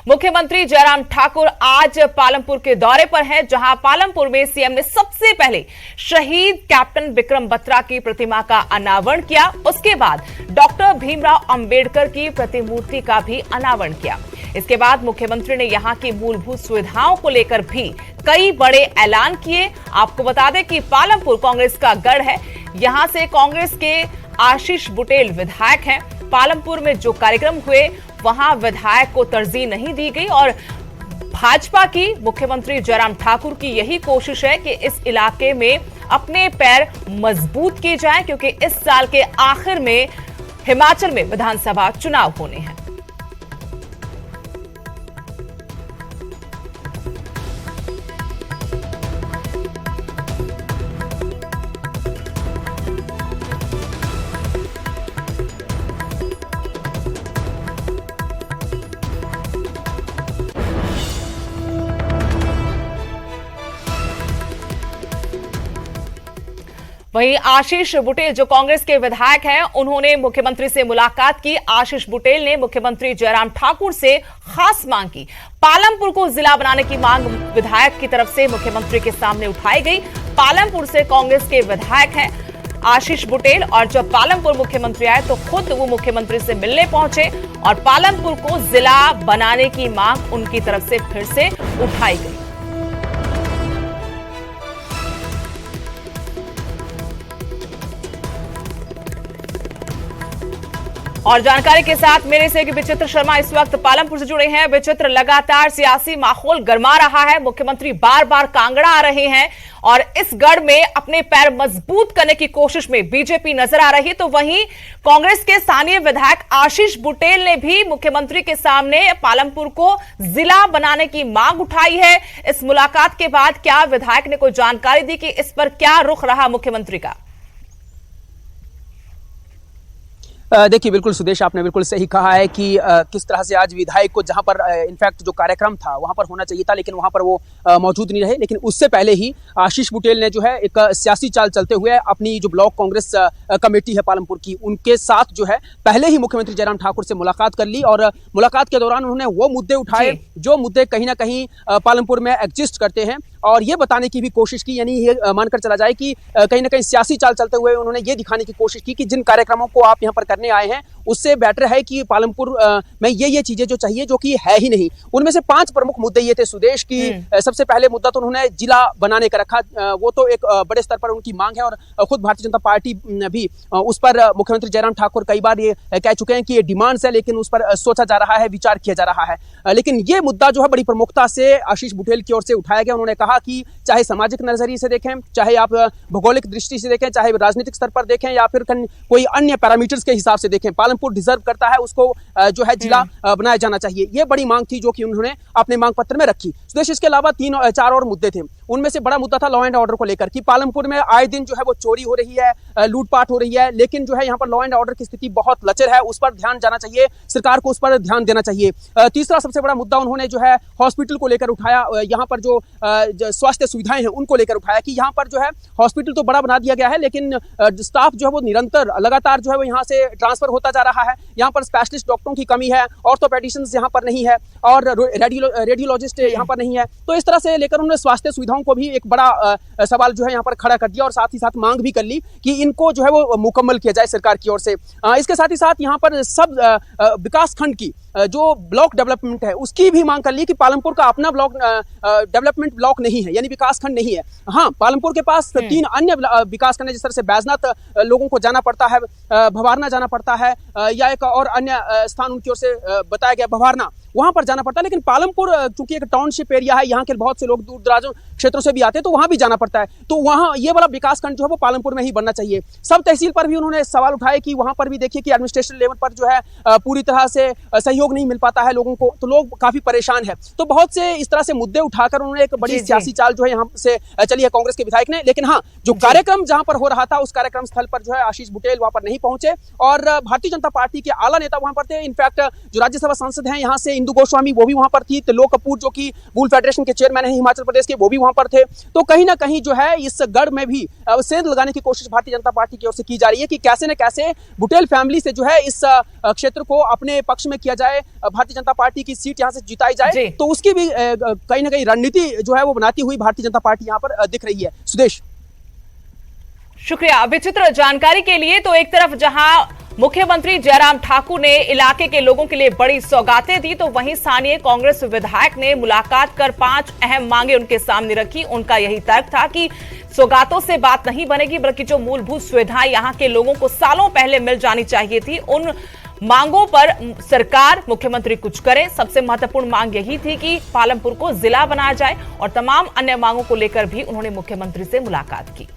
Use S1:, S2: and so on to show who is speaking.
S1: मुख्यमंत्री जयराम ठाकुर आज पालमपुर के दौरे पर हैं, जहां पालमपुर में सीएम ने सबसे पहले शहीद कैप्टन विक्रम बत्रा की प्रतिमा का अनावरण किया। उसके बाद डॉक्टर भीमराव अंबेडकर की प्रतिमूर्ति का भी अनावरण किया। इसके बाद मुख्यमंत्री ने यहां की मूलभूत सुविधाओं को लेकर भी कई बड़े ऐलान किए। आपको बता दें कि पालमपुर कांग्रेस का गढ़ है। यहां से कांग्रेस के आशीष बुटेल विधायक हैं। पालमपुर में जो कार्यक्रम हुए वहां विधायक को तरजीह नहीं दी गई और भाजपा की मुख्यमंत्री जयराम ठाकुर की यही कोशिश है कि इस इलाके में अपने पैर मजबूत किए जाएं, क्योंकि इस साल के आखिर में हिमाचल में विधानसभा चुनाव होने हैं। वहीं आशीष बुटेल जो कांग्रेस के विधायक हैं, उन्होंने मुख्यमंत्री से मुलाकात की। आशीष बुटेल ने मुख्यमंत्री जयराम ठाकुर से खास मांग की। पालमपुर को जिला बनाने की मांग विधायक की तरफ से मुख्यमंत्री के सामने उठाई गई। पालमपुर से कांग्रेस के विधायक हैं आशीष बुटेल, और जब पालमपुर मुख्यमंत्री आए तो खुद वो मुख्यमंत्री से मिलने पहुंचे और पालमपुर को जिला बनाने की मांग उनकी तरफ से फिर से उठाई गई। और जानकारी के साथ मेरे से विचित्र शर्मा इस वक्त पालमपुर से जुड़े हैं। विचित्र, लगातार सियासी माहौल गर्मा रहा है। मुख्यमंत्री बार बार कांगड़ा आ रहे हैं और इस गढ़ में अपने पैर मजबूत करने की कोशिश में बीजेपी नजर आ रही है। तो वहीं कांग्रेस के स्थानीय विधायक आशीष बुटेल ने भी मुख्यमंत्री के सामने पालमपुर को जिला बनाने की मांग उठाई है। इस मुलाकात के बाद क्या विधायक ने कोई जानकारी दी कि इस पर क्या रुख रहा मुख्यमंत्री का?
S2: देखिए, बिल्कुल सुदेश, आपने बिल्कुल सही कहा है कि किस तरह से आज विधायक को जहां पर इनफैक्ट जो कार्यक्रम था वहां पर होना चाहिए था, लेकिन वहां पर वो मौजूद नहीं रहे। लेकिन उससे पहले ही आशीष बुटेल ने जो है एक सियासी चाल चलते हुए अपनी जो ब्लॉक कांग्रेस कमेटी है पालमपुर की, उनके साथ जो है पहले ही मुख्यमंत्री जयराम ठाकुर से मुलाकात कर ली। और मुलाकात के दौरान उन्होंने वो मुद्दे उठाए जो मुद्दे कहीं ना कहीं पालमपुर में एग्जिस्ट करते हैं, और ये बताने की भी कोशिश की, यानी ये मानकर चला जाए कि कहीं ना कहीं सियासी चाल चलते हुए उन्होंने ये दिखाने की कोशिश की कि जिन कार्यक्रमों को आप यहाँ पर करने आए हैं उससे बेटर है कि पालमपुर में ये चीजें जो चाहिए, जो कि है ही नहीं। उनमें से 5 प्रमुख मुद्दे ये थे सुदेश की। सबसे पहले मुद्दा तो उन्होंने जिला बनाने का रखा। वो तो एक बड़े स्तर पर उनकी मांग है और खुद भारतीय जनता पार्टी भी उस पर मुख्यमंत्री जयराम ठाकुर कई बार ये कह चुके हैं कि ये डिमांड्स है, लेकिन उस पर सोचा जा रहा है, विचार किया जा रहा है। लेकिन ये मुद्दा जो है बड़ी प्रमुखता से आशीष बुटेल की ओर से उठाया गया। उन्होंने कहा कि चाहे सामाजिक नजरिए से देखें, चाहे आप भौगोलिक दृष्टि से देखें, चाहे राजनीतिक स्तर पर देखें, या फिर कोई अन्य पैरामीटर्स के हिसाब से देखें, पालमपुर डिजर्व करता है, उसको जो है जिला बनाया जाना चाहिए। ये बड़ी मांग थी जो कि उन्होंने अपने मांग पत्र में रखी। सुदेश, इसके अलावा 3-4 और मुद्दे थे। उनमें से बड़ा मुद्दा था लॉ एंड ऑर्डर को लेकर कि पालमपुर में आए दिन जो है वो चोरी हो रही है, लूटपाट हो रही है, लेकिन जो है यहाँ पर लॉ एंड ऑर्डर की स्थिति बहुत लचर है। उस पर ध्यान जाना चाहिए, सरकार को उस पर ध्यान देना चाहिए। तीसरा सबसे बड़ा मुद्दा उन्होंने जो है हॉस्पिटल को लेकर उठाया। यहाँ पर जो स्वास्थ्य सुविधाएं हैं उनको लेकर उठाया कि यहाँ पर जो है हॉस्पिटल तो बड़ा बना दिया गया है, लेकिन स्टाफ जो है वो निरंतर लगातार जो है वो यहाँ से ट्रांसफर होता जा रहा है। यहाँ पर स्पेशलिस्ट डॉक्टरों की कमी है, ऑर्थोपेडिशियंस यहाँ पर नहीं है, और रेडियोलॉजिस्ट यहाँ पर नहीं है। तो इस तरह से लेकर उन्होंने स्वास्थ्य सुविधाओं को भी एक बड़ा सवाल जो है यहाँ पर खड़ा कर दिया, और साथ ही साथ मांग भी कर ली कि इनको जो है वो मुकम्मल किया जाए सरकार की ओर से। इसके साथ ही साथ यहाँ पर सब विकास खंड की जो ब्लॉक डेवलपमेंट है उसकी भी मांग कर ली कि पालमपुर का अपना ब्लॉक डेवलपमेंट ब्लॉक नहीं है, यानी विकास खंड नहीं है। हाँ, पालमपुर के पास 3 अन्य विकास खंड है, जिस तरह से बैजनाथ लोगों को जाना पड़ता है, भवारना जाना पड़ता है, या एक और अन्य स्थान उनकी ओर से बताया गया भवारना, वहां पर जाना पड़ता है। लेकिन पालमपुर चूंकि एक टाउनशिप एरिया है, यहाँ के बहुत से लोग दूर दराज क्षेत्रों से भी आते हैं, तो वहां भी जाना पड़ता है। तो वहां ये वाला विकास खंड जो है वो पालमपुर में ही बनना चाहिए। सब तहसील पर भी उन्होंने सवाल उठाए कि वहां पर भी देखिए कि एडमिनिस्ट्रेशन लेवल पर जो है पूरी तरह से सहयोग नहीं मिल पाता है लोगों को, तो लोग काफी परेशान है। तो बहुत से इस तरह से मुद्दे उठाकर उन्होंने एक बड़ी सियासी चाल जो है यहाँ से चली है कांग्रेस के विधायक ने। लेकिन हाँ, जो कार्यक्रम जहां पर हो रहा था उस कार्यक्रम स्थल पर जो है आशीष बुटेल वहां पर नहीं पहुंचे, और भारतीय जनता पार्टी के आला नेता वहां पर थे। इनफैक्ट जो राज्यसभा सांसद हैं यहाँ से इंदु गोस्वामी, वो भी वहां पर थी। त्रिलोक कपूर जो कि वूल फेडरेशन के चेयरमैन है हिमाचल प्रदेश के, वो भी वहां पर थे। तो कहीं ना कहीं जो है इस गढ़ में भी सेंध लगाने की कोशिश भारतीय जनता पार्टी की ओर से की जा रही है कि कैसे न कैसे बुटेल फैमिली से जो है इस क्षेत्र को अपने पक्ष में किया जाए, भारतीय जनता पार्टी की सीट यहां से जिताई जाए। तो उसकी भी कहीं ना कहीं रणनीति जो है वो बनाती हुई भारतीय जनता पार्टी यहां पर दिख रही है। सुदेश,
S1: शुक्रिया विचित्र जानकारी के लिए। तो एक तरफ जहां मुख्यमंत्री जयराम ठाकुर ने इलाके के लोगों के लिए बड़ी सौगातें दी, तो वहीं स्थानीय कांग्रेस विधायक ने मुलाकात कर 5 अहम मांगे उनके सामने रखी। उनका यही तर्क था कि सौगातों से बात नहीं बनेगी, बल्कि जो मूलभूत सुविधाएं यहां के लोगों को सालों पहले मिल जानी चाहिए थी, उन मांगों पर सरकार, मुख्यमंत्री कुछ करे। सबसे महत्वपूर्ण मांग यही थी कि पालमपुर को जिला बनाया जाए और तमाम अन्य मांगों को लेकर भी उन्होंने मुख्यमंत्री से मुलाकात की।